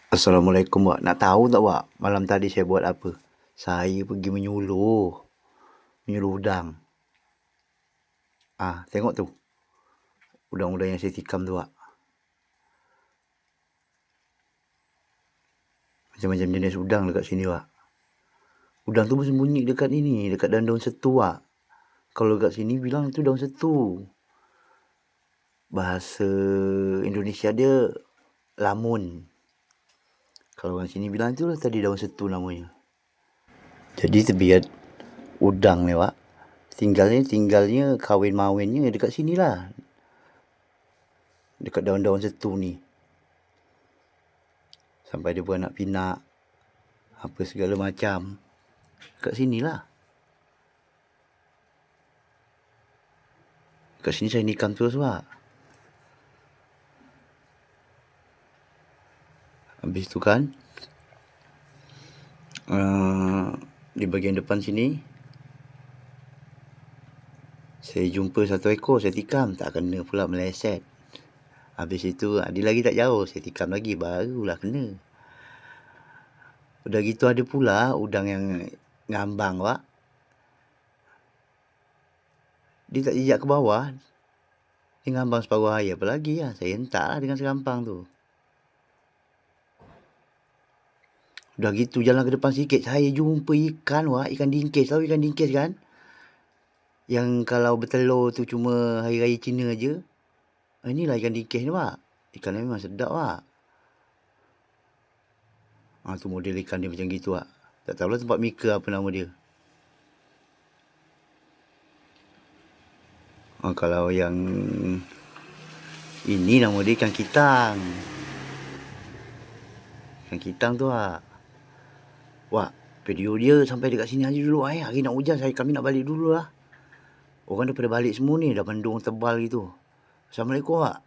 Assalamualaikum Wak. Nak tahu tak Wak, malam tadi saya buat apa? Saya pergi menyuluh udang. Tengok tu, udang-udang yang saya tikam tu Wak. Macam-macam jenis udang dekat sini Wak. Udang tu bersembunyi dekat ini, dekat daun-daun setu Wak. Kalau dekat sini bilang itu daun setu. Bahasa Indonesia dia lamun. Kalau orang sini bilang tu tadi daun setu namanya. Jadi tebiat udang ni Wak, tinggalnya kawin mawinnya dekat sini lah. Dekat daun-daun setu ni. Sampai dia beranak pinak, apa segala macam. Dekat sini lah. Dekat sini saya nikam terus Wak. Habis tu kan, di bahagian depan sini, saya jumpa satu ekor, saya tikam. Tak kena pula, meleset. Habis itu, dia lagi tak jauh, saya tikam lagi, barulah kena. Udah gitu ada pula udang yang ngambang Wak. Dia tak jejak ke bawah. Dia ngambang separuh air. Apa lagi lah, saya hentak lah dengan serampang tu. Udah gitu jalan ke depan sikit, saya jumpa ikan Wak, ikan dingkis. Tahu ikan dingkis kan? Yang kalau bertelur tu cuma hari raya Cina je. Inilah ikan dingkis ni Wak. Ikan ni memang sedap Wak. Tu model ikan dia macam gitu Wak. Tak tahulah tempat Mika apa nama dia. Kalau yang ini nama dia ikan kitang. Ikan kitang tu Wak. Wak, video dia sampai dekat sini aja dulu. Hari nak hujan, kami nak balik dulu lah. Orang dah pada balik semua ni, dah mendung tebal gitu. Assalamualaikum Wak.